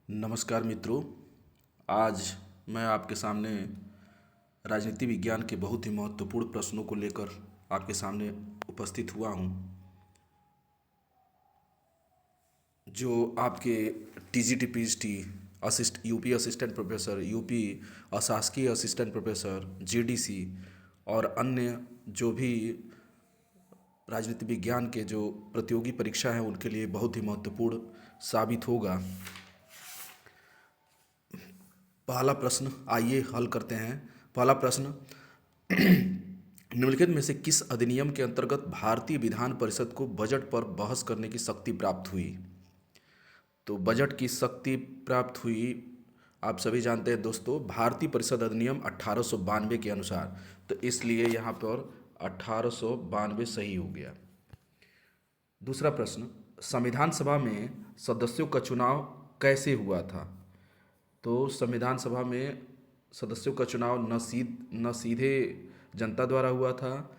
नमस्कार मित्रों। आज मैं आपके सामने राजनीति विज्ञान के बहुत ही महत्वपूर्ण प्रश्नों को लेकर आपके सामने उपस्थित हुआ हूँ, जो आपके TGT PhD UP assistant professor, UP अशासकीय असिस्टेंट प्रोफेसर, जीडीसी और अन्य जो भी राजनीति विज्ञान के जो प्रतियोगी परीक्षा हैं उनके लिए बहुत ही महत्वपूर्ण साबित होगा। पहला प्रश्न आइए हल करते हैं। पहला प्रश्न, निम्नलिखित में से किस अधिनियम के अंतर्गत भारतीय विधान परिषद को बजट पर बहस करने की शक्ति प्राप्त हुई? तो बजट की शक्ति प्राप्त हुई, आप सभी जानते हैं दोस्तों, भारतीय परिषद अधिनियम 1892 के अनुसार। तो इसलिए यहाँ पर 1892 सही हो गया। दूसरा प्रश्न, संविधान सभा में सदस्यों का चुनाव कैसे हुआ था? तो संविधान सभा में सदस्यों का चुनाव न सीधे जनता द्वारा हुआ था,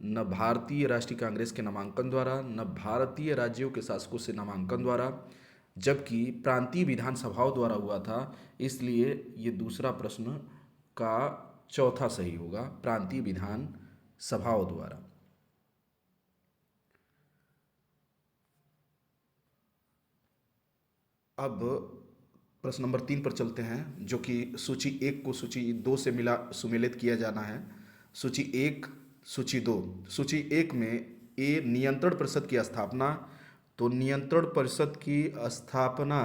न भारतीय राष्ट्रीय कांग्रेस के नामांकन द्वारा, न भारतीय राज्यों के शासकों से नामांकन द्वारा, जबकि प्रांतीय विधानसभाओं द्वारा हुआ था। इसलिए ये दूसरा प्रश्न का चौथा सही होगा, प्रांतीय विधान सभाओं द्वारा। अब प्रश्न नंबर 3 पर चलते हैं, जो कि सूची 1 को सूची 2 से मिला सुमेलित किया जाना है। सूची 1, सूची 2। सूची 1 में ए, नियंत्रण परिषद की स्थापना। तो नियंत्रण परिषद की स्थापना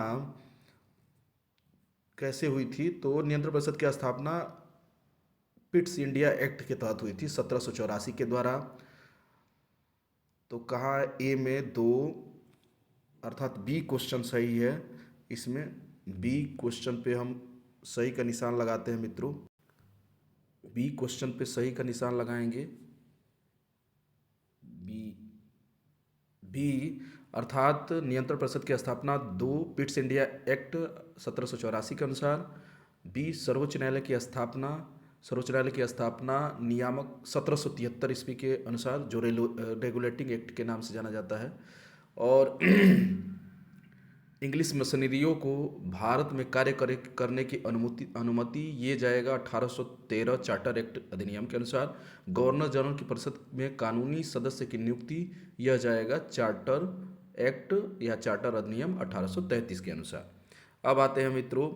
कैसे हुई थी? तो नियंत्रण परिषद की स्थापना पिट्स इंडिया एक्ट के तहत हुई थी 1784 के द्वारा। तो कहाँ ए में 2, अर्थात बी क्वेश्चन सही है। इसमें बी क्वेश्चन पे हम सही का निशान लगाते हैं मित्रों। बी क्वेश्चन पे सही का निशान लगाएंगे। बी बी अर्थात नियंत्रण परिषद की स्थापना 2 पिट्स इंडिया एक्ट 1784 के अनुसार। बी सर्वोच्च न्यायालय की स्थापना नियामक 1773 ईस्वी के अनुसार, जो रेगुलेटिंग एक्ट के नाम से जाना जाता है। और इंग्लिश मशीनरियों को भारत में करने की अनुमति ये जाएगा 1813 चार्टर एक्ट अधिनियम के अनुसार। गवर्नर जनरल की परिषद में कानूनी सदस्य की नियुक्ति यह जाएगा चार्टर एक्ट या चार्टर अधिनियम 1833 के अनुसार। अब आते हैं मित्रों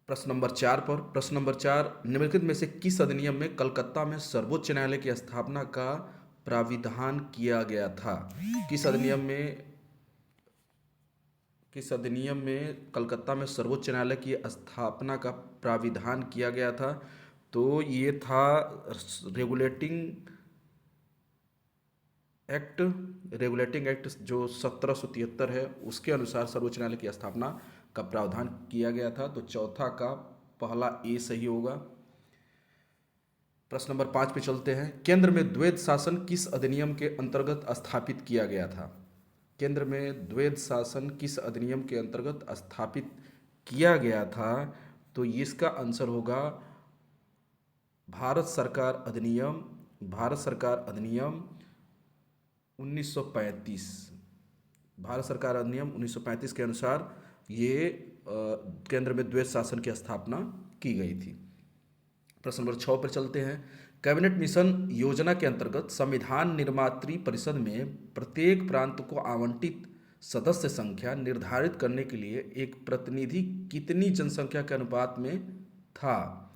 प्रश्न नंबर 4 पर। प्रश्न नंबर 4, निम्नलिखित में से किस अधिनियम में कलकत्ता में सर्वोच्च न्यायालय की स्थापना का प्राविधान किया गया था? किस अधिनियम में कलकत्ता में सर्वोच्च न्यायालय की स्थापना का प्राविधान किया गया था? तो ये था रेगुलेटिंग एक्ट जो 1773 है, उसके अनुसार सर्वोच्च न्यायालय की स्थापना का प्रावधान किया गया था। तो चौथा का पहला ए सही होगा। प्रश्न नंबर 5 पे चलते हैं। केंद्र में द्वैध शासन किस अधिनियम के अंतर्गत स्थापित किया गया था? केंद्र में द्वैध शासन किस अधिनियम के अंतर्गत स्थापित किया गया था? तो इसका आंसर होगा भारत सरकार अधिनियम 1935। भारत सरकार अधिनियम 1935 के अनुसार ये केंद्र में द्वैध शासन की स्थापना की गई थी। प्रश्न नंबर 6 पर चलते हैं। कैबिनेट मिशन योजना के अंतर्गत संविधान निर्मात्री परिषद में प्रत्येक प्रांत को आवंटित सदस्य संख्या निर्धारित करने के लिए एक प्रतिनिधि कितनी जनसंख्या के अनुपात में था?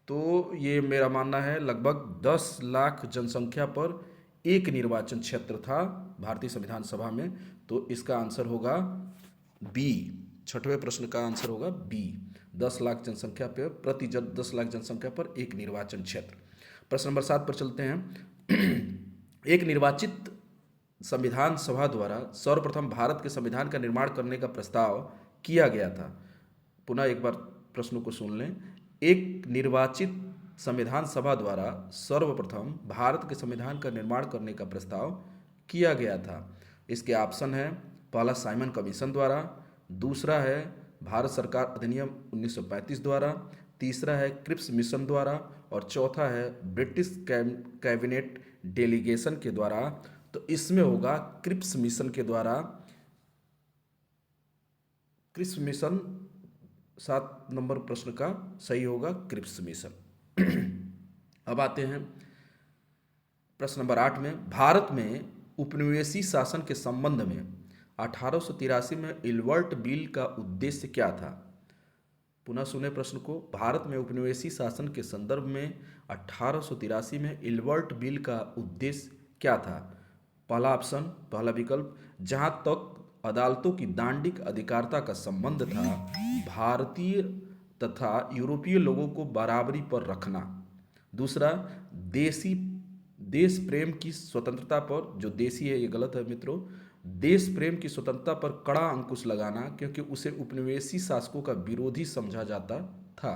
तो ये मेरा मानना है लगभग 10 लाख जनसंख्या पर एक निर्वाचन क्षेत्र था भारतीय संविधान सभा में। तो इसका आंसर होगा बी। छठवें प्रश्न का आंसर होगा बी, 10 लाख जनसंख्या पर 10 लाख जनसंख्या पर एक निर्वाचन क्षेत्र। प्रश्न नंबर 7 पर चलते हैं। एक निर्वाचित संविधान सभा द्वारा सर्वप्रथम भारत के संविधान का निर्माण करने का प्रस्ताव किया गया था। पुनः एक बार प्रश्नों को सुन लें। एक निर्वाचित संविधान सभा द्वारा सर्वप्रथम भारत के संविधान का निर्माण करने का प्रस्ताव किया गया था। इसके ऑप्शन है, पहला साइमन कमीशन द्वारा, दूसरा है भारत सरकार अधिनियम 1935 द्वारा, तीसरा है क्रिप्स मिशन द्वारा, और चौथा है ब्रिटिश कैबिनेट डेलीगेशन के द्वारा। तो इसमें होगा क्रिप्स मिशन के द्वारा क्रिप्स मिशन 7 नंबर प्रश्न का सही होगा क्रिप्स मिशन। अब आते हैं प्रश्न नंबर 8 में। भारत में उपनिवेशी शासन के संबंध में 1883 में इल्बर्ट बिल का उद्देश्य क्या था? पुनः सुने प्रश्न को। भारत में उपनिवेशी शासन के संदर्भ में 1883 में इल्बर्ट बिल का उद्देश्य क्या था? पहला ऑप्शन, पहला विकल्प, जहां तक अदालतों की दांडिक अधिकारिता का संबंध था, भारतीय तथा यूरोपीय लोगों को बराबरी पर रखना। दूसरा, देसी देश प्रेम की स्वतंत्रता पर, जो देसी है ये गलत है मित्रों, देश प्रेम की स्वतंत्रता पर कड़ा अंकुश लगाना, क्योंकि उसे उपनिवेशी शासकों का विरोधी समझा जाता था।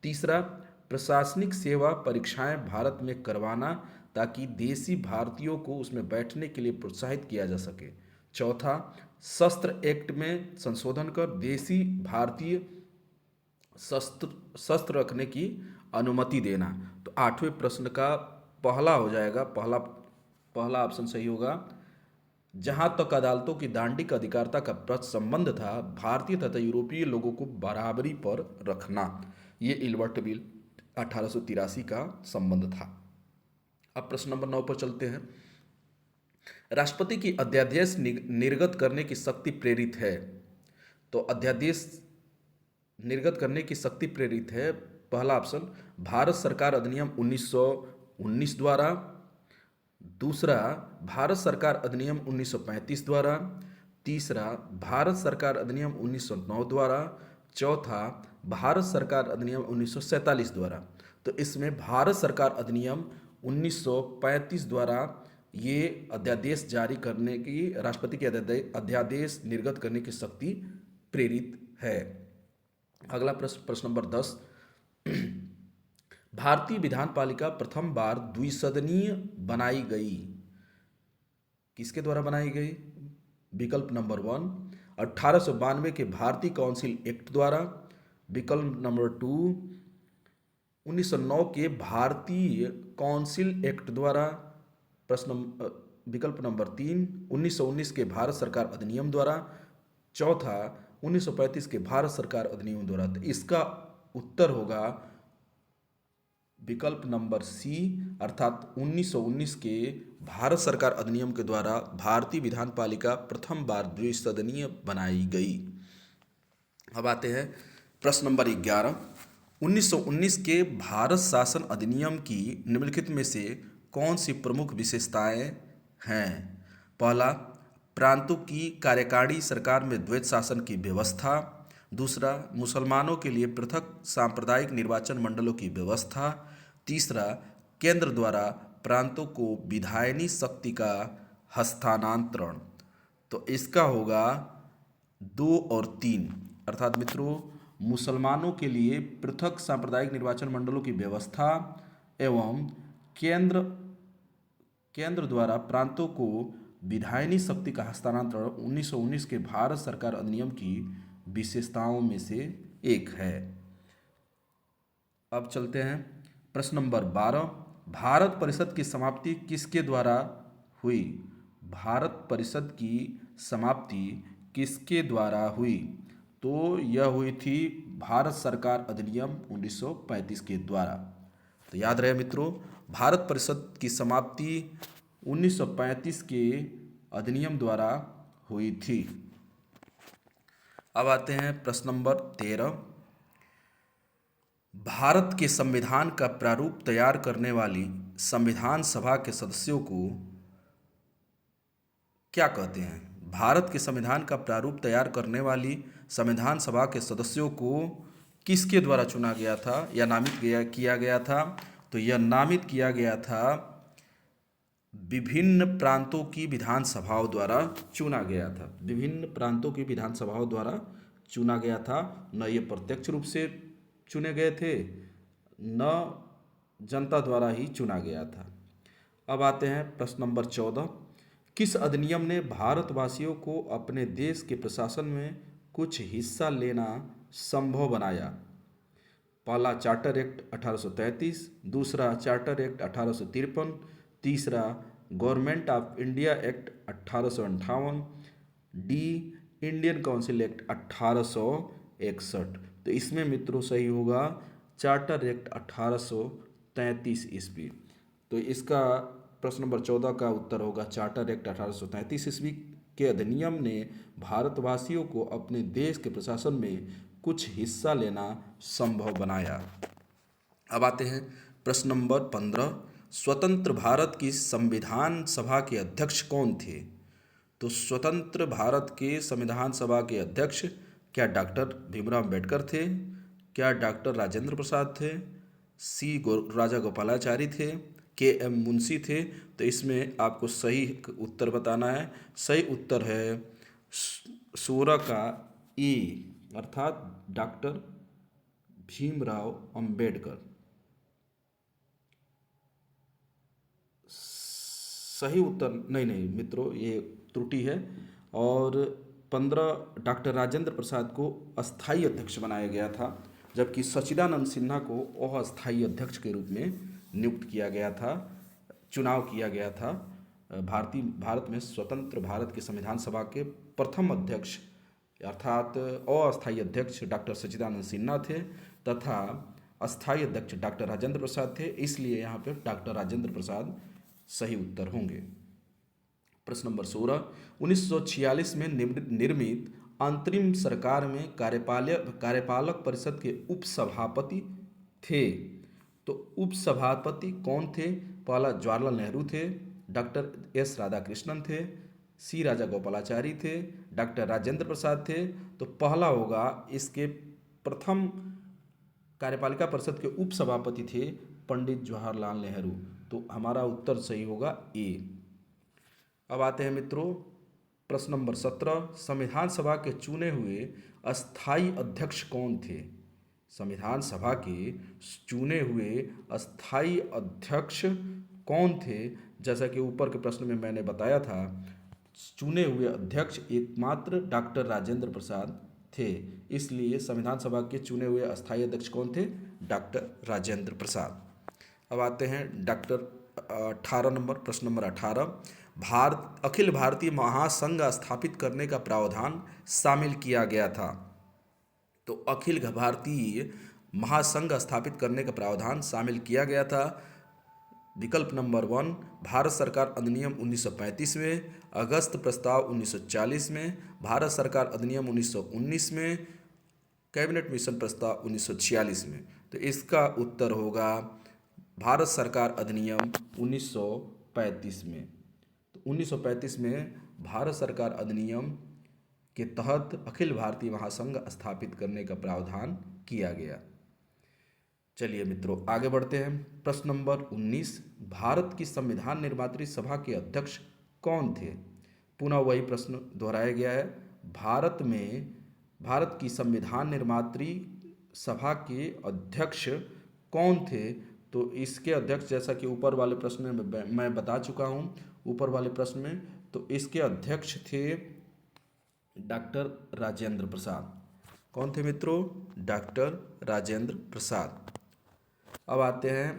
तीसरा, प्रशासनिक सेवा परीक्षाएं भारत में करवाना, ताकि देसी भारतीयों को उसमें बैठने के लिए प्रोत्साहित किया जा सके। चौथा, शस्त्र एक्ट में संशोधन कर देसी भारतीय शस्त्र रखने की अनुमति देना। तो 8वें प्रश्न का पहला हो जाएगा, पहला ऑप्शन सही होगा। जहां तक अदालतों की दांडिक अधिकारिता का संबंध था, भारतीय तथा यूरोपीय लोगों को बराबरी पर रखना, ये इल्बर्ट बिल 1883 का संबंध था। अब प्रश्न नंबर 9 पर चलते हैं। राष्ट्रपति की अध्यादेश निर्गत करने की शक्ति प्रेरित है। तो अध्यादेश निर्गत करने की शक्ति प्रेरित है, पहला ऑप्शन, भारत सरकार अधिनियम 1919 द्वारा। दूसरा, भारत सरकार अधिनियम 1935 द्वारा। तीसरा, भारत सरकार अधिनियम 1909 द्वारा। चौथा, भारत सरकार अधिनियम 1947 द्वारा। तो इसमें भारत सरकार अधिनियम 1935 द्वारा ये अध्यादेश जारी करने की, राष्ट्रपति की अध्यादेश निर्गत करने की शक्ति प्रेरित है। अगला प्रश्न, प्रश्न नंबर 10। भारतीय विधान पालिका प्रथम बार द्विसदनीय बनाई गई, किसके द्वारा बनाई गई? विकल्प नंबर 1, 1892 के भारतीय काउंसिल एक्ट द्वारा। विकल्प नंबर 2, 1909 के भारतीय काउंसिल एक्ट द्वारा। विकल्प नंबर 3, 1919 के भारत सरकार अधिनियम द्वारा। चौथा, 1935 के भारत सरकार अधिनियम द्वारा। तो इसका उत्तर होगा विकल्प नंबर सी, अर्थात 1919 के भारत सरकार अधिनियम के द्वारा भारतीय विधान पालिका प्रथम बार द्विसदनीय बनाई गई। अब आते हैं प्रश्न नंबर 11। 1919 के भारत शासन अधिनियम की निम्नलिखित में से कौन सी प्रमुख विशेषताएं हैं? पहला, प्रांतों की कार्यकारिणी सरकार में द्वैत शासन की व्यवस्था। दूसरा, मुसलमानों के लिए पृथक सांप्रदायिक निर्वाचन मंडलों की व्यवस्था। तीसरा, केंद्र द्वारा प्रांतों को विधायनी शक्ति का हस्तांतरण। तो इसका होगा 2 और 3, अर्थात मित्रों, मुसलमानों के लिए पृथक सांप्रदायिक निर्वाचन मंडलों की व्यवस्था एवं केंद्र द्वारा प्रांतों को विधायनी शक्ति का हस्तांतरण 1919 के भारत सरकार अधिनियम की विशेषताओं में से एक है। अब चलते हैं प्रश्न नंबर 12। भारत परिषद की समाप्ति किसके द्वारा हुई? भारत परिषद की समाप्ति किसके द्वारा हुई? तो यह हुई थी भारत सरकार अधिनियम 1935 के द्वारा। तो याद रहे मित्रों, भारत परिषद की समाप्ति 1935 के अधिनियम द्वारा हुई थी। अब आते हैं प्रश्न नंबर 13। भारत के संविधान का प्रारूप तैयार करने वाली संविधान सभा के सदस्यों को क्या कहते हैं? भारत के संविधान का प्रारूप तैयार करने वाली संविधान सभा के सदस्यों को किसके द्वारा चुना गया था या किया गया था? तो यह नामित किया गया था विभिन्न प्रांतों की विधानसभाओं द्वारा चुना गया था। विभिन्न प्रांतों की विधानसभाओं द्वारा चुना गया था। न ये प्रत्यक्ष रूप से चुने गए थे, न जनता द्वारा ही चुना गया था। अब आते हैं प्रश्न नंबर 14। किस अधिनियम ने भारतवासियों को अपने देश के प्रशासन में कुछ हिस्सा लेना संभव बनाया? पहला, चार्टर एक्ट 1833। दूसरा, चार्टर एक्ट 1853। तीसरा, government of India act 1858। D, Indian council act 1861। तो इसमें मित्रों सही होगा चार्टर एक्ट 1833 ईस्वी। तो इसका प्रश्न नंबर 14 का उत्तर होगा चार्टर एक्ट 1833 ईस्वी के अधिनियम ने भारतवासियों को अपने देश के प्रशासन में कुछ हिस्सा लेना संभव बनाया। अब आते हैं प्रश्न नंबर 15। स्वतंत्र भारत की संविधान सभा के अध्यक्ष कौन थे? तो स्वतंत्र भारत के संविधान सभा के अध्यक्ष क्या डॉक्टर भीमराव अंबेडकर थे? क्या डॉक्टर राजेंद्र प्रसाद थे? राजा गोपालाचारी थे? के एम मुंशी थे? तो इसमें आपको सही उत्तर बताना है। सही उत्तर है 16 का ए, अर्थात डॉक्टर भीमराव अंबेडकर। सही उत्तर नहीं मित्रों, ये त्रुटि है। और 15 डॉक्टर राजेंद्र प्रसाद को अस्थाई अध्यक्ष बनाया गया था, जबकि सच्चिदानंद सिन्हा को अस्थाई अध्यक्ष के रूप में नियुक्त किया गया था, चुनाव किया गया था। भारत में स्वतंत्र भारत की संविधान सभा के प्रथम अध्यक्ष अर्थात अस्थाई अध्यक्ष डॉक्टर सच्चिदानंद सिन्हा थे तथा अस्थाई अध्यक्ष डॉक्टर राजेंद्र प्रसाद थे, इसलिए यहाँ पे डॉक्टर राजेंद्र प्रसाद सही उत्तर होंगे। प्रश्न नंबर 16। 1946 में निर्मित अंतरिम सरकार में कार्यपालक परिषद के उपसभापति थे। तो उपसभापति कौन थे? पहला जवाहरलाल नेहरू थे, डॉक्टर एस राधाकृष्णन थे, सी राजा गोपालाचारी थे, डॉक्टर राजेंद्र प्रसाद थे। तो पहला होगा, इसके प्रथम कार्यपालिका परिषद के उपसभापति थे पंडित जवाहरलाल नेहरू। तो हमारा उत्तर सही होगा ए। अब आते हैं मित्रों प्रश्न नंबर 17। संविधान सभा के चुने हुए अस्थाई अध्यक्ष कौन थे? संविधान सभा के चुने हुए अस्थाई अध्यक्ष कौन थे? जैसा कि ऊपर के प्रश्न में मैंने बताया था, चुने हुए अध्यक्ष एकमात्र डॉक्टर राजेंद्र प्रसाद थे, इसलिए संविधान सभा के चुने हुए अस्थाई अध्यक्ष कौन थे? डॉक्टर राजेंद्र प्रसाद। अब आते हैं 18 नंबर प्रश्न नंबर 18। अखिल भारतीय महासंघ स्थापित करने का प्रावधान शामिल किया गया था। तो अखिल भारतीय महासंघ स्थापित करने का प्रावधान शामिल किया गया था। विकल्प नंबर 1 भारत सरकार अधिनियम 1935 में, अगस्त प्रस्ताव 1940 में, भारत सरकार अधिनियम 1919 में, कैबिनेट मिशन प्रस्ताव 1946 में। तो इसका उत्तर होगा भारत सरकार अधिनियम 1935 में। तो 1935 में भारत सरकार अधिनियम के तहत अखिल भारतीय महासंघ स्थापित करने का प्रावधान किया गया। चलिए मित्रों आगे बढ़ते हैं। प्रश्न नंबर 19। भारत की संविधान निर्मात्री सभा के अध्यक्ष कौन थे? पुनः वही प्रश्न दोहराया गया है। भारत की संविधान निर्मात्री सभा के अध्यक्ष कौन थे? तो इसके अध्यक्ष, जैसा कि ऊपर वाले प्रश्न में मैं बता चुका हूँ, ऊपर वाले प्रश्न में, तो इसके अध्यक्ष थे डॉक्टर राजेंद्र प्रसाद। कौन थे मित्रों? डॉक्टर राजेंद्र प्रसाद। अब आते हैं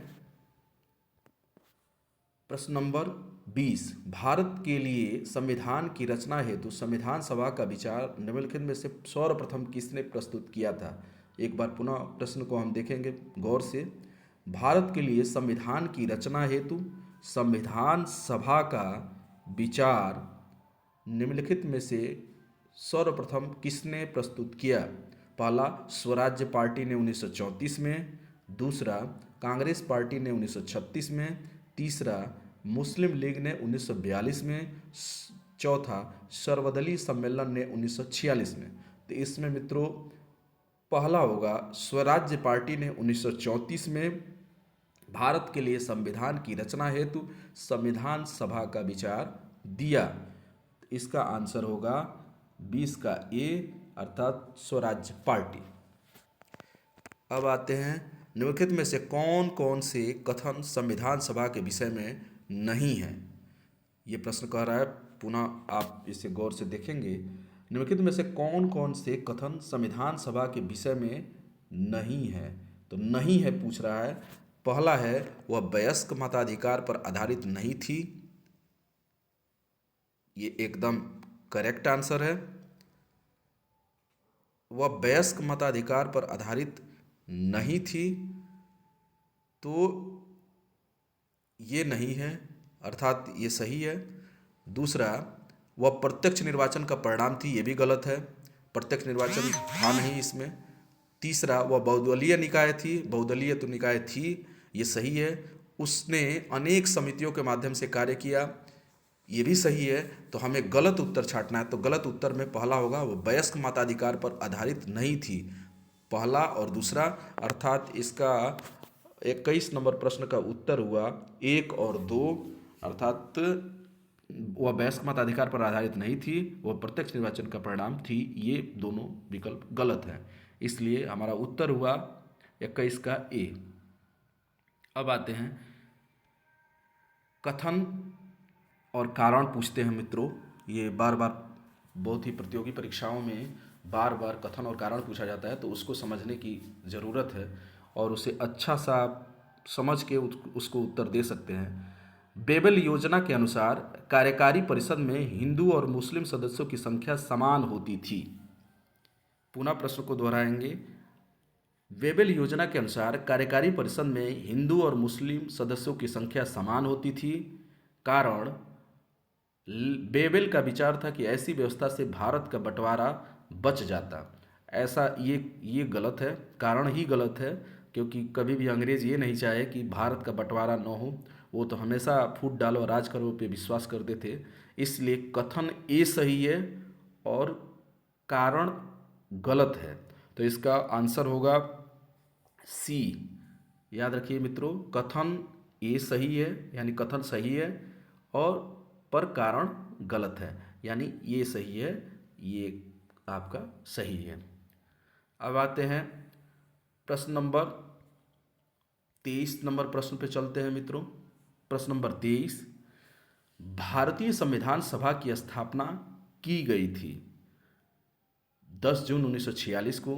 प्रश्न नंबर 20। भारत के लिए संविधान की रचना हेतु संविधान सभा का विचार निम्नलिखित में से सर्वप्रथम किसने प्रस्तुत किया था? एक बार पुनः प्रश्न को हम देखेंगे गौर से। भारत के लिए संविधान की रचना हेतु संविधान सभा का विचार निम्नलिखित में से सर्वप्रथम किसने प्रस्तुत किया? पहला स्वराज्य पार्टी ने 1934 में, दूसरा कांग्रेस पार्टी ने 1936 में, तीसरा मुस्लिम लीग ने 1942 में, चौथा सर्वदलीय सम्मेलन ने 1946 में। तो इसमें मित्रों पहला होगा स्वराज्य पार्टी ने 1934 में भारत के लिए संविधान की रचना हेतु संविधान सभा का विचार दिया। इसका आंसर होगा 20 का ए, अर्थात स्वराज्य पार्टी। अब आते हैं निम्नलिखित में से कौन कौन से कथन संविधान सभा के विषय में नहीं है? ये प्रश्न कह रहा है, पुनः आप इसे गौर से देखेंगे। निम्नलिखित में से कौन कौन से कथन संविधान सभा के विषय में नहीं है? तो नहीं है पूछ रहा है। पहला है वह वयस्क मताधिकार पर आधारित नहीं थी, ये एकदम करेक्ट आंसर है। वह वयस्क मताधिकार पर आधारित नहीं थी, तो ये नहीं है, अर्थात ये सही है। दूसरा, वह प्रत्यक्ष निर्वाचन का परिणाम थी, ये भी गलत है, प्रत्यक्ष निर्वाचन था नहीं इसमें। तीसरा, वह बहुदलीय निकाय थी, बहुदलीय तो निकाय थी, ये सही है। उसने अनेक समितियों के माध्यम से कार्य किया, ये भी सही है। तो हमें गलत उत्तर छांटना है, तो गलत उत्तर में पहला होगा, वह वयस्क मताधिकार पर आधारित नहीं थी, पहला और दूसरा। अर्थात इसका 21 नंबर प्रश्न का उत्तर हुआ 1 और 2, अर्थात वह वयस्क मताधिकार पर आधारित नहीं थी, वह प्रत्यक्ष निर्वाचन का परिणाम थी, ये दोनों विकल्प गलत है। इसलिए हमारा उत्तर हुआ 21 का ए। अब आते हैं कथन और कारण पूछते हैं मित्रों। ये बार बार बहुत ही प्रतियोगी परीक्षाओं में बार बार कथन और कारण पूछा जाता है, तो उसको समझने की ज़रूरत है और उसे अच्छा सा समझ के उसको उत्तर दे सकते हैं। बेबल योजना के अनुसार कार्यकारी परिषद में हिंदू और मुस्लिम सदस्यों की संख्या समान होती थी। पुनः प्रश्न को दोहराएंगे। वेबल योजना के अनुसार कार्यकारी परिषद में हिंदू और मुस्लिम सदस्यों की संख्या समान होती थी। कारण, बेबल का विचार था कि ऐसी व्यवस्था से भारत का बंटवारा बच जाता। ऐसा ये गलत है, कारण ही गलत है, क्योंकि कभी भी अंग्रेज ये नहीं चाहे कि भारत का बंटवारा न हो, वो तो हमेशा फूट डालो राज करो पे विश्वास करते थे। इसलिए कथन ए सही है और कारण गलत है, तो इसका आंसर होगा सी। याद रखिए मित्रों, कथन ए सही है, यानी कथन सही है, और पर कारण गलत है, यानी ये सही है, ये आपका सही है। अब आते हैं प्रश्न नंबर 23 नंबर प्रश्न पे चलते हैं मित्रों। प्रश्न नंबर 23, भारतीय संविधान सभा की स्थापना की गई थी 10 जून 1946 को,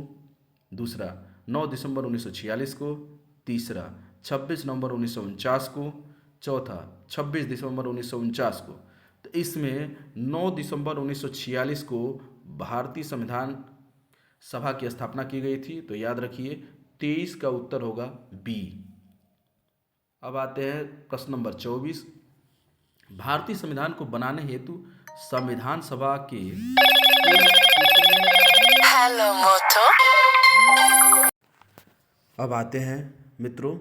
दूसरा 9 दिसंबर 1946 को, तीसरा 26 नवंबर 1949 को, चौथा 26 दिसंबर 1949 को। तो इसमें 9 दिसंबर 1946 को भारतीय संविधान सभा की स्थापना की गई थी, तो याद रखिए 23 का उत्तर होगा बी। अब आते हैं प्रश्न नंबर 24, भारतीय संविधान को बनाने हेतु संविधान सभा के हेलो मोटो। अब आते हैं मित्रों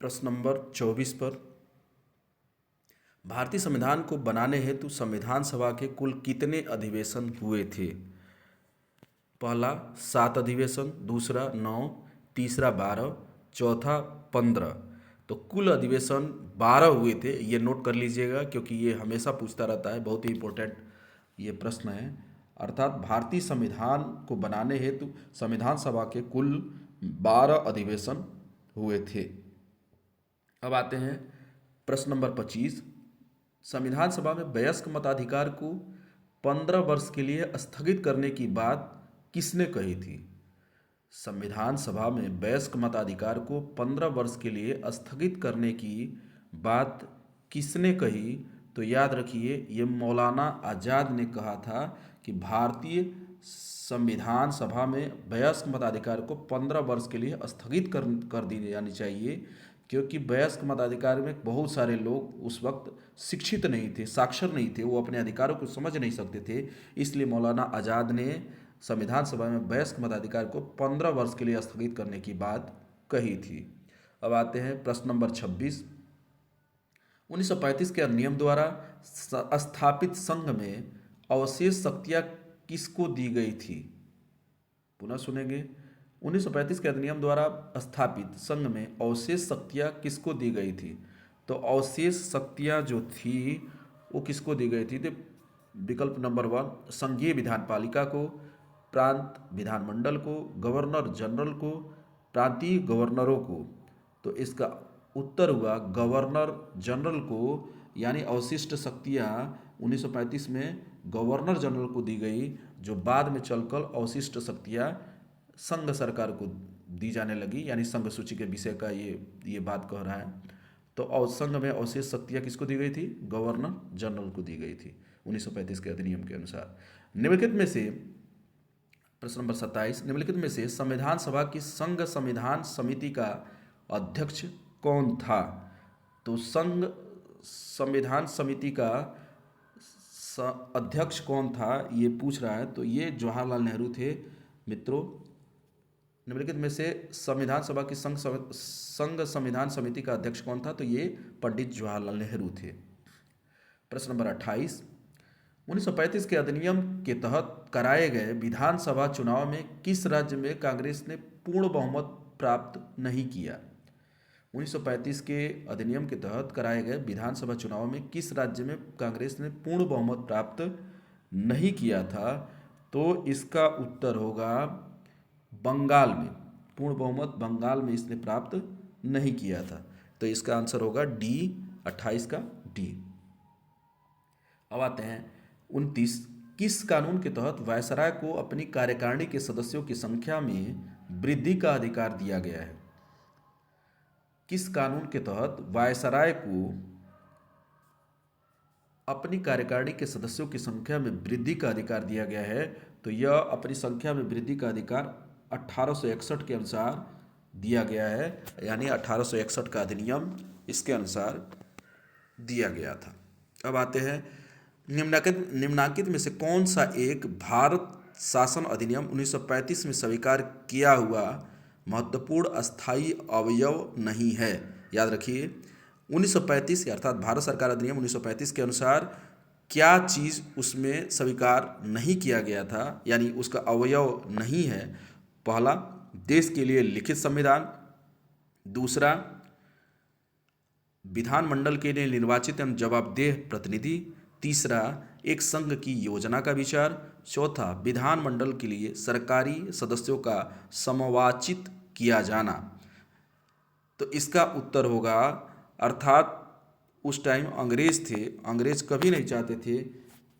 प्रश्न नंबर 24 पर। भारतीय संविधान को बनाने हेतु संविधान सभा के कुल कितने अधिवेशन हुए थे? पहला 7 अधिवेशन, दूसरा 9, तीसरा 12, चौथा 15। तो कुल अधिवेशन 12 हुए थे, ये नोट कर लीजिएगा क्योंकि ये हमेशा पूछता रहता है, बहुत ही इंपॉर्टेंट ये प्रश्न है। अर्थात भारतीय संविधान को बनाने हेतु संविधान सभा के कुल 12 अधिवेशन हुए थे। अब आते हैं प्रश्न नंबर 25, संविधान सभा में वयस्क मताधिकार को 15 वर्ष के लिए स्थगित करने की बात किसने कही थी? संविधान सभा में वयस्क मताधिकार को 15 वर्ष के लिए स्थगित करने की बात किसने कही? तो याद रखिए, ये मौलाना आज़ाद ने कहा था कि भारतीय संविधान सभा में वयस्क मताधिकार को 15 वर्ष के लिए स्थगित कर दी जानी चाहिए, क्योंकि वयस्क मताधिकार में बहुत सारे लोग उस वक्त शिक्षित नहीं थे, साक्षर नहीं थे, वो अपने अधिकारों को समझ नहीं सकते थे। इसलिए मौलाना आज़ाद ने संविधान सभा में वयस्क मताधिकार को 15 वर्ष के लिए स्थगित करने की बात कही थी। अब आते हैं प्रश्न नंबर 26, 1935 के अधिनियम द्वारा स्थापित संघ में अवशेष शक्तियाँ किसको दी गई थी? पुनः सुनेंगे, 1935 के अधिनियम द्वारा स्थापित संघ में अवशेष शक्तियाँ किसको दी गई थी? तो अवशेष शक्तियाँ जो थी वो किसको दी गई थी? तो विकल्प नंबर 1 संघीय विधान पालिका को, प्रांत विधानमंडल को, गवर्नर जनरल को, प्रांतीय गवर्नरों को। तो इसका उत्तर हुआ गवर्नर जनरल को, यानी अवशिष्ट शक्तियाँ 1935 में गवर्नर जनरल को दी गई, जो बाद में चलकर अवशिष्ट शक्तियाँ संघ सरकार को दी जाने लगी, यानी संघ सूची के विषय का ये बात कह रहा है। तो संघ में अवशेष शक्तियाँ किसको दी गई थी? गवर्नर जनरल को दी गई थी। 1935 के अधिनियम के अनुसार। निम्नलिखित में से प्रश्न नंबर 27, निम्नलिखित में से संविधान सभा की संघ संविधान समिति का अध्यक्ष कौन था? तो संघ संविधान समिति का अध्यक्ष कौन था ये पूछ रहा है, तो ये जवाहरलाल नेहरू थे। मित्रों, निम्नलिखित में से संविधान सभा की संघ संविधान समिति का अध्यक्ष कौन था? तो ये पंडित जवाहरलाल नेहरू थे। प्रश्न नंबर 28, 1935 के अधिनियम के तहत कराए गए विधानसभा चुनाव में किस राज्य में कांग्रेस ने पूर्ण बहुमत प्राप्त नहीं किया? 1935 के अधिनियम के तहत कराए गए विधानसभा चुनाव में किस राज्य में कांग्रेस ने पूर्ण बहुमत प्राप्त नहीं किया था? तो इसका उत्तर होगा बंगाल में। पूर्ण बहुमत बंगाल में इसने प्राप्त नहीं किया था, तो इसका आंसर होगा डी, 28 का डी। अब आते हैं 29, किस कानून के तहत वायसराय को अपनी कार्यकारिणी के सदस्यों की संख्या में वृद्धि का अधिकार दिया गया है? किस कानून के तहत वायसराय को अपनी कार्यकारिणी के सदस्यों की संख्या में वृद्धि का अधिकार दिया गया है? तो यह अपनी संख्या में वृद्धि का अधिकार 1861 के अनुसार दिया गया है, यानी 1861 का अधिनियम इसके अनुसार दिया गया था। अब आते हैं निम्नांकित में से कौन सा एक भारत शासन अधिनियम 1935 में स्वीकार किया हुआ महत्वपूर्ण अस्थायी अवयव नहीं है? याद रखिए, 1935 अर्थात भारत सरकार अधिनियम 1935 के अनुसार क्या चीज़ उसमें स्वीकार नहीं किया गया था, यानी उसका अवयव नहीं है? पहला, देश के लिए लिखित संविधान। दूसरा, विधानमंडल के लिए निर्वाचित एवं जवाबदेह प्रतिनिधि। तीसरा, एक संघ की योजना का विचार। चौथा, विधानमंडल के लिए सरकारी सदस्यों का समावाचित किया जाना। तो इसका उत्तर होगा, अर्थात उस टाइम अंग्रेज थे, अंग्रेज कभी नहीं चाहते थे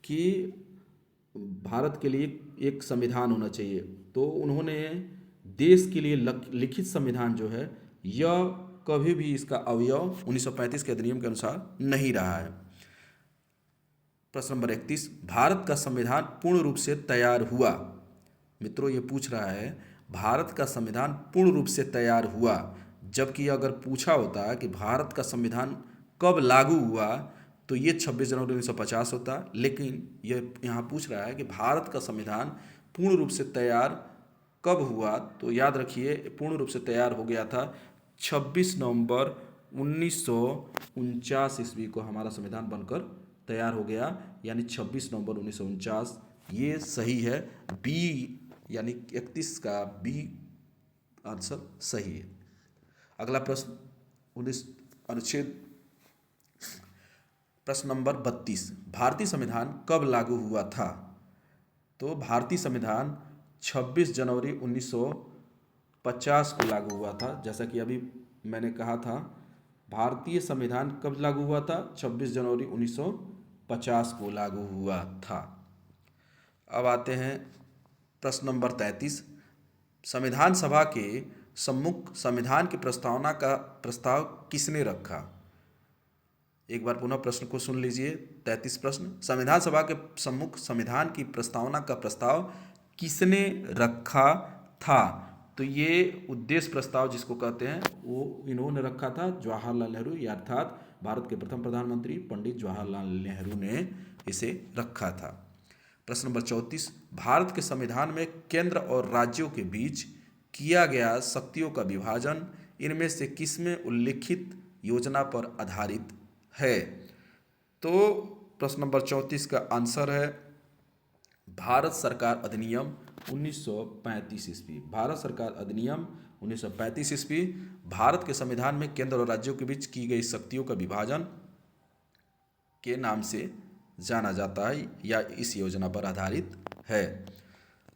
कि भारत के लिए एक संविधान होना चाहिए, तो उन्होंने देश के लिए लिखित संविधान जो है यह कभी भी इसका अवयव 1935 के अधिनियम के अनुसार नहीं रहा है। प्रश्न नंबर 31, भारत का संविधान पूर्ण रूप से तैयार हुआ। मित्रों, ये पूछ रहा है भारत का संविधान पूर्ण रूप से तैयार हुआ, जबकि अगर पूछा होता कि भारत का संविधान कब लागू हुआ तो ये 26 जनवरी 1950 होता, लेकिन यह यहाँ पूछ रहा है कि भारत का संविधान पूर्ण रूप से तैयार कब हुआ। तो याद रखिए, पूर्ण रूप से तैयार हो गया था 26 नवंबर 1949 ईस्वी को हमारा संविधान बनकर तैयार हो गया, यानी 26 नवंबर 1949। ये सही है, बी यानी 31 का बी आंसर सही है। अगला प्रश्न 19 अनुच्छेद प्रश्न नंबर 32, भारतीय संविधान कब लागू हुआ था? तो भारतीय संविधान 26 जनवरी 1950 को लागू हुआ था। जैसा कि अभी मैंने कहा था, भारतीय संविधान कब लागू हुआ था? 26 जनवरी 1950 को लागू हुआ था। अब आते हैं प्रश्न नंबर 33, संविधान सभा के सम्मुख संविधान की प्रस्तावना का प्रस्ताव किसने रखा? एक बार पुनः प्रश्न को सुन लीजिए। 33 प्रश्न, संविधान सभा के सम्मुख संविधान की प्रस्तावना का प्रस्ताव किसने रखा था? तो ये उद्देश्य प्रस्ताव जिसको कहते हैं वो इन्होंने रखा था, जवाहरलाल नेहरू, अर्थात भारत के प्रथम प्रधानमंत्री पंडित जवाहरलाल नेहरू ने इसे रखा था। प्रश्न नंबर 34, भारत के संविधान में केंद्र और राज्यों के बीच किया गया शक्तियों का विभाजन इनमें से किसमें उल्लिखित योजना पर आधारित है? तो प्रश्न नंबर 34 का आंसर है भारत सरकार अधिनियम 1935 ईस्वी। भारत सरकार अधिनियम 1935 ईस्वी भारत के संविधान में केंद्र और राज्यों के बीच की गई शक्तियों का विभाजन के नाम से जाना जाता है या इस योजना पर आधारित है।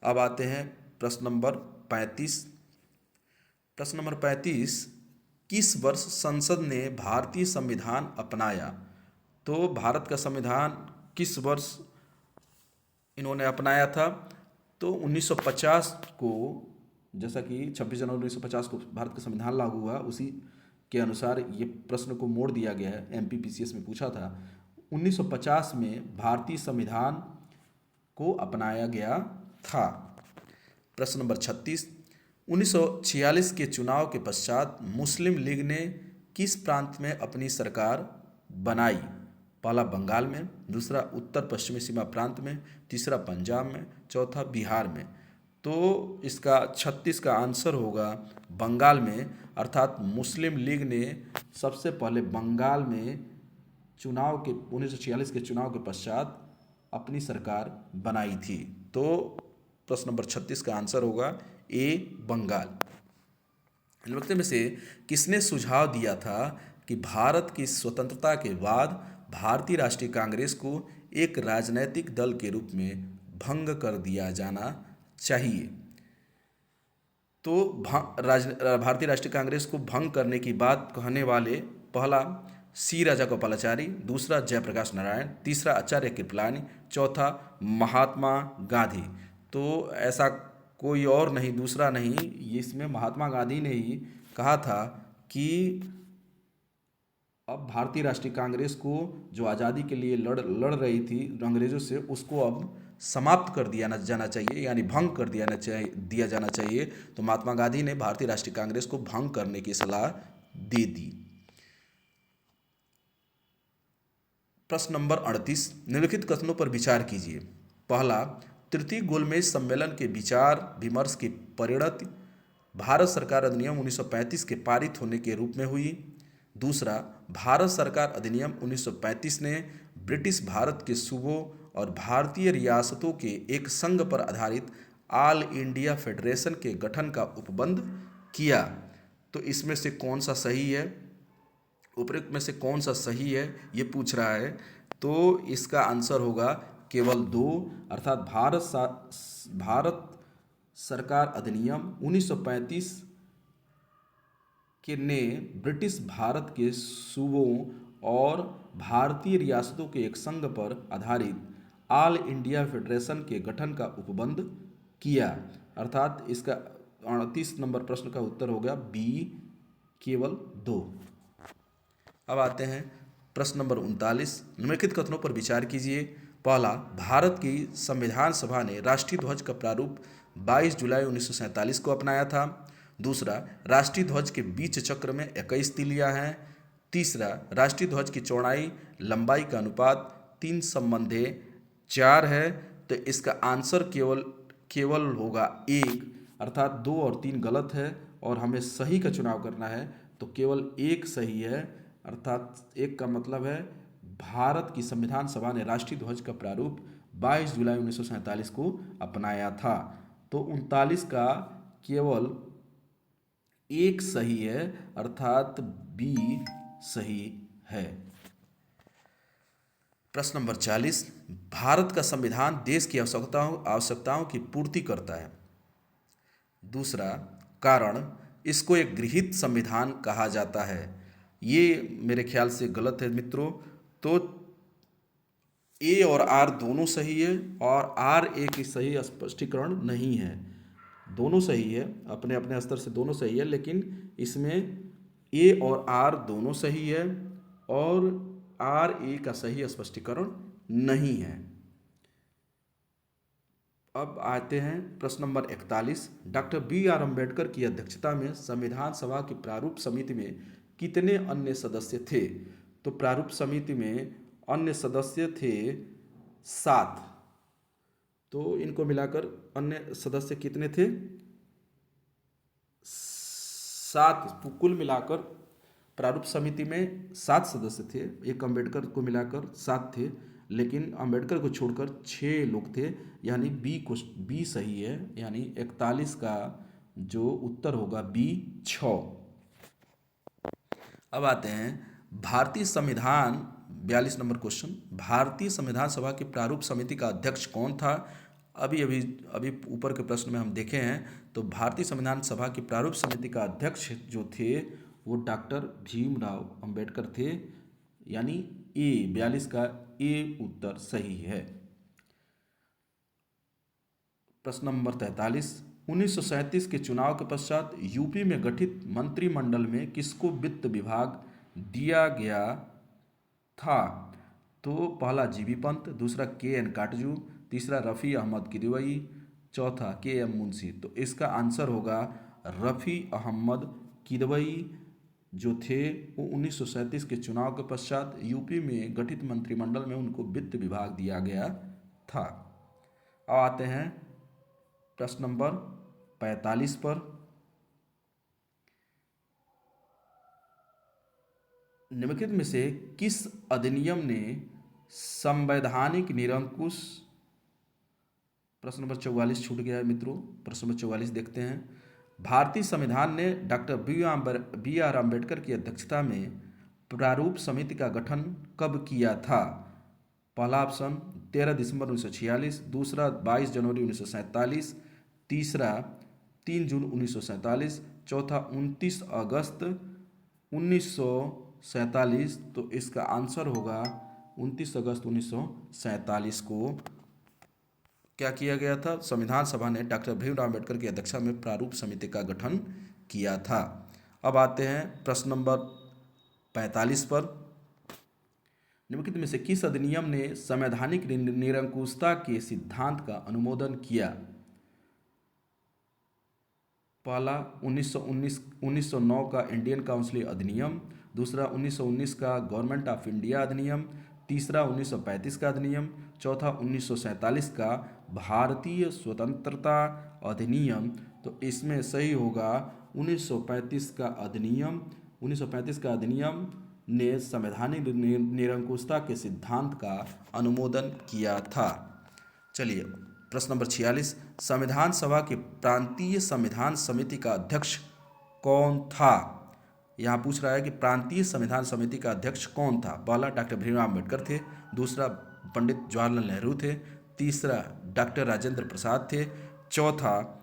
अब आते हैं प्रश्न नंबर 35। प्रश्न नंबर 35, किस वर्ष संसद ने भारतीय संविधान अपनाया? तो भारत का संविधान किस वर्ष इन्होंने अपनाया था? तो 1950 को, जैसा कि 26 जनवरी 1950 को भारत का संविधान लागू हुआ, उसी के अनुसार ये प्रश्न को मोड़ दिया गया है। एमपीपीसीएस में पूछा था 1950 में भारतीय संविधान को अपनाया गया था? प्रश्न नंबर 36, 1946 के चुनाव के पश्चात मुस्लिम लीग ने किस प्रांत में अपनी सरकार बनाई? पहला बंगाल में, दूसरा उत्तर पश्चिमी सीमा प्रांत में, तीसरा पंजाब में, चौथा बिहार में। तो इसका 36 का आंसर होगा बंगाल में, अर्थात मुस्लिम लीग ने सबसे पहले बंगाल में चुनाव के 1946 के चुनाव के पश्चात अपनी सरकार बनाई थी। तो प्रश्न नंबर 36 का आंसर होगा ए बंगाल। निम्नलिखित में से किसने सुझाव दिया था कि भारत की स्वतंत्रता के बाद भारतीय राष्ट्रीय कांग्रेस को एक राजनैतिक दल के रूप में भंग कर दिया जाना चाहिए? तो भारतीय राष्ट्रीय कांग्रेस को भंग करने की बात कहने वाले पहला सी राजागोपालाचारी, दूसरा जयप्रकाश नारायण, तीसरा आचार्य कृपलानी, चौथा महात्मा गांधी। तो ऐसा कोई और नहीं, दूसरा नहीं, इसमें महात्मा गांधी ने ही कहा था कि अब भारतीय राष्ट्रीय कांग्रेस को जो आज़ादी के लिए लड़ रही थी अंग्रेज़ों से, उसको अब समाप्त कर दिया जाना चाहिए, यानी भंग कर दिया जाना चाहिए। तो महात्मा गांधी ने भारतीय राष्ट्रीय कांग्रेस को भंग करने की सलाह दे दी। प्रश्न नंबर 38, निम्नलिखित कथनों पर विचार कीजिए। पहला, तृतीय गोलमेज सम्मेलन के विचार विमर्श की परिणति भारत सरकार अधिनियम 1935 के पारित होने के रूप में हुई। दूसरा, भारत सरकार अधिनियम 1935 ने ब्रिटिश भारत के सूबों और भारतीय रियासतों के एक संघ पर आधारित ऑल इंडिया फेडरेशन के गठन का उपबंध किया। तो इसमें से कौन सा सही है, उपरोक्त में से कौन सा सही है, ये पूछ रहा है। तो इसका आंसर होगा केवल 2, अर्थात भारत सरकार अधिनियम 1935 के ने ब्रिटिश भारत के सूबों और भारतीय रियासतों के एक संघ पर आधारित ऑल इंडिया फेडरेशन के गठन का उपबंध किया, अर्थात इसका 38 नंबर प्रश्न का उत्तर हो गया बी, केवल 2। अब आते हैं प्रश्न नंबर 39, निम्नलिखित कथनों पर विचार कीजिए। पहला, भारत की संविधान सभा ने राष्ट्रीय ध्वज का प्रारूप 22 जुलाई 1947 को अपनाया था। दूसरा, राष्ट्रीय ध्वज के बीच चक्र में 21 तीलियां हैं। तीसरा, राष्ट्रीय ध्वज की चौड़ाई लंबाई का अनुपात 3:4 है। तो इसका आंसर केवल होगा 1, अर्थात 2 और 3 गलत है और हमें सही का चुनाव करना है। तो केवल 1 सही है, अर्थात 1 का मतलब है भारत की संविधान सभा ने राष्ट्रीय ध्वज का प्रारूप 22 जुलाई 1947 को अपनाया था। तो 39 का केवल 1 सही है, अर्थात बी सही है। प्रश्न नंबर 40, भारत का संविधान देश की आवश्यकताओं की पूर्ति करता है। दूसरा कारण, इसको एक गृहीत संविधान कहा जाता है। ये मेरे ख्याल से गलत है मित्रों। तो ए और आर दोनों सही है और आर ए की सही स्पष्टीकरण नहीं है। दोनों सही है, अपने अपने स्तर से दोनों सही है, लेकिन इसमें ए और आर दोनों सही है और आर ए का सही स्पष्टीकरण नहीं है। अब आते हैं प्रश्न number 41, doctor B R Ambedkar की अध्यक्षता में संविधान सभा की प्रारूप समिति में कितने अन्य सदस्य थे? तो प्रारूप समिति में अन्य सदस्य थे 7। तो इनको मिलाकर अन्य सदस्य कितने थे? 7। कुल मिलाकर प्रारूप समिति में 7 सदस्य थे। एक अम्बेडकर को मिलाकर 7 थे, लेकिन अम्बेडकर को छोड़कर 6 लोग थे, यानी बी सही है, यानी 41 का जो उत्तर होगा बी 6। अब आते हैं भारतीय संविधान 42 नंबर क्वेश्चन, भारतीय संविधान सभा की प्रारूप समिति का अध्यक्ष कौन था? अभी ऊपर के प्रश्न में हम देखे हैं। तो भारतीय संविधान सभा की प्रारूप समिति का अध्यक्ष जो थे वो डॉक्टर भीमराव अंबेडकर थे, यानी ए 42 का ए उत्तर सही है। प्रश्न नंबर 43, 1937 के चुनाव के पश्चात यूपी में गठित मंत्रिमंडल में किसको वित्त विभाग दिया गया था? तो पहला जीबी पंत, दूसरा KN काटजू, तीसरा रफ़ी अहमद किदवई, चौथा KM मुंशी। तो इसका आंसर होगा रफ़ी अहमद किदवई जो थे वो 1937 के चुनाव के पश्चात यूपी में गठित मंत्रिमंडल में उनको वित्त विभाग दिया गया था। अब आते हैं प्रश्न नंबर 45 पर। निम्नलिखित में से किस अधिनियम ने संवैधानिक निरंकुश, प्रश्न नंबर 44 छूट गया है मित्रों, प्रश्न नंबर 44 देखते हैं। भारतीय संविधान ने डॉक्टर बी आर अम्बेडकर की अध्यक्षता में प्रारूप समिति का गठन कब किया था? पहला ऑप्शन 13 दिसंबर 1946, दूसरा 22 जनवरी 1947, तीसरा 3 जून 1947, चौथा 29 अगस्त 1947। तो इसका आंसर होगा 29 अगस्त 1947 को क्या किया गया था? संविधान सभा ने डॉक्टर भीमराव अम्बेडकर की अध्यक्षता में प्रारूप समिति का गठन किया था। अब आते हैं प्रश्न नंबर 45 पर। निम्नलिखित में से किस अधिनियम ने संवैधानिक निरंकुशता के सिद्धांत का अनुमोदन किया? पहला 1909 का इंडियन काउंसिल अधिनियम, दूसरा 1919 का गवर्नमेंट ऑफ इंडिया अधिनियम, तीसरा 1935 का अधिनियम, चौथा 1947 का भारतीय स्वतंत्रता अधिनियम। तो इसमें सही होगा 1935 का अधिनियम। 1935 का अधिनियम ने संवैधानिक निरंकुशता के सिद्धांत का अनुमोदन किया था। चलिए प्रश्न नंबर 46, संविधान सभा के प्रांतीय संविधान समिति का अध्यक्ष कौन था? यहाँ पूछ रहा है कि प्रांतीय संविधान समिति का अध्यक्ष कौन था? पहला डॉक्टर भीमराव अम्बेडकर थे, दूसरा पंडित जवाहरलाल नेहरू थे, तीसरा डॉक्टर राजेंद्र प्रसाद थे, चौथा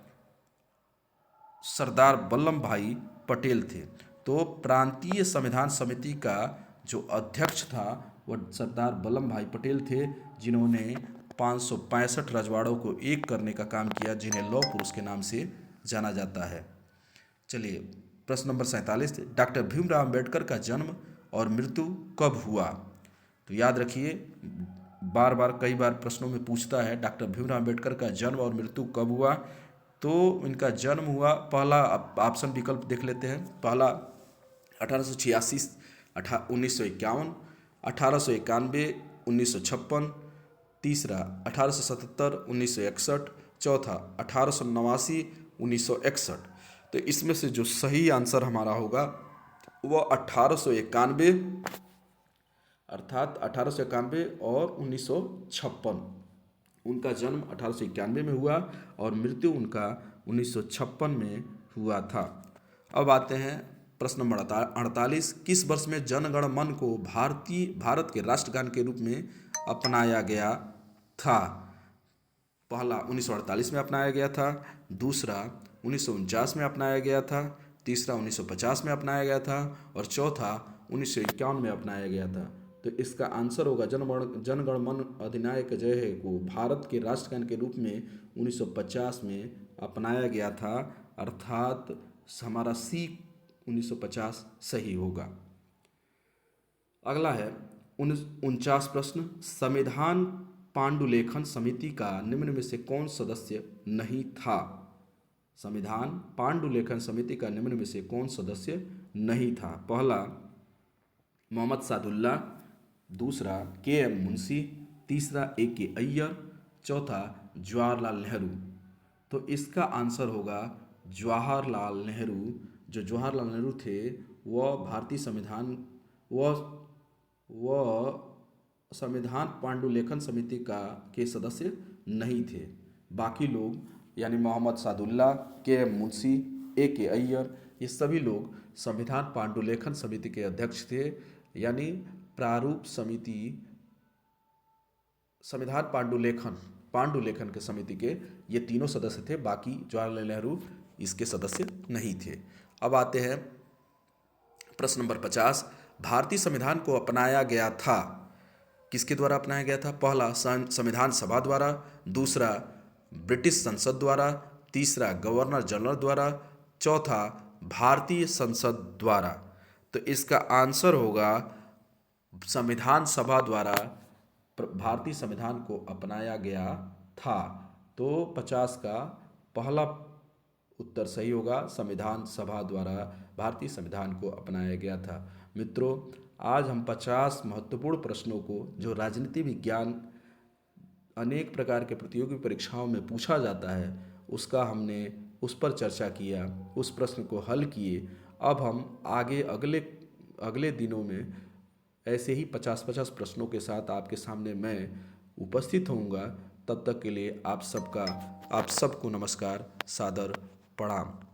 सरदार वल्लभ भाई पटेल थे। तो प्रांतीय संविधान समिति का जो अध्यक्ष था वह सरदार वल्लभ भाई पटेल थे, जिन्होंने 565 रजवाड़ों को एक करने का काम किया, जिन्हें लौह पुरुष के नाम से जाना जाता है। चलिए प्रश्न नंबर 47, डॉक्टर भीमराव अम्बेडकर का जन्म और मृत्यु कब हुआ? तो याद रखिए, बार बार कई बार प्रश्नों में पूछता है डॉक्टर भीमराव अम्बेडकर का जन्म और मृत्यु कब हुआ। तो इनका जन्म हुआ, पहला ऑप्शन विकल्प देख लेते हैं। पहला 1886 1951, 1891 1956, तीसरा 1877 1961, चौथा 1889 1961। तो इसमें से जो सही आंसर हमारा होगा वह 1891, अर्थात 1891 और 1956। उनका जन्म 1891 में हुआ और मृत्यु उनका 1956 में हुआ था। अब आते हैं प्रश्न नंबर 48, किस वर्ष में जनगण मन को भारत के राष्ट्रगान के रूप में अपनाया गया था? पहला 1948 में अपनाया गया था, दूसरा 1949 में अपनाया गया था, तीसरा 1950 में अपनाया गया था और चौथा 1951 में अपनाया गया था। तो इसका आंसर होगा जनगण मन अधिनायक जय हे को भारत के राष्ट्रगान के रूप में 1950 में अपनाया गया था, अर्थात हमारा सी 1950 सही होगा। अगला है 49 प्रश्न, संविधान पांडुलेखन समिति का निम्न में से कौन सदस्य नहीं था? संविधान पांडुलेखन समिति का निम्न में से कौन सदस्य नहीं था? पहला मोहम्मद सादुल्ला, दूसरा KM मुंशी, तीसरा AK अय्यर, चौथा जवाहरलाल नेहरू। तो इसका आंसर होगा जवाहरलाल नेहरू। जो जवाहरलाल नेहरू थे वह भारतीय संविधान संविधान पांडुलेखन समिति के सदस्य नहीं थे। बाकी लोग यानी मोहम्मद सादुल्ला, KM मुंशी, AK अय्यर, ये सभी लोग संविधान पांडुलेखन समिति के अध्यक्ष थे। यानी प्रारूप समिति संविधान पांडुलेखन के समिति के ये तीनों सदस्य थे, बाकी जवाहरलाल नेहरू इसके सदस्य नहीं थे। अब आते हैं प्रश्न नंबर 50, भारतीय संविधान को अपनाया गया था, किसके द्वारा अपनाया गया था? पहला संविधान सभा द्वारा, दूसरा ब्रिटिश संसद द्वारा, तीसरा गवर्नर जनरल द्वारा, चौथा भारतीय संसद द्वारा। तो इसका आंसर होगा संविधान सभा द्वारा भारतीय संविधान को अपनाया गया था? तो 50 का पहला उत्तर सही होगा, संविधान सभा द्वारा भारतीय संविधान को अपनाया गया था। मित्रों, आज हम 50 महत्वपूर्ण प्रश्नों को, जो राजनीति विज्ञान अनेक प्रकार के प्रतियोगी परीक्षाओं में पूछा जाता है, उसका हमने उस पर चर्चा किया, उस प्रश्न को हल किए। अब हम आगे अगले अगले दिनों में ऐसे ही 50-50 प्रश्नों के साथ आपके सामने मैं उपस्थित होऊंगा। तब तक के लिए आप सबको नमस्कार, सादर प्रणाम।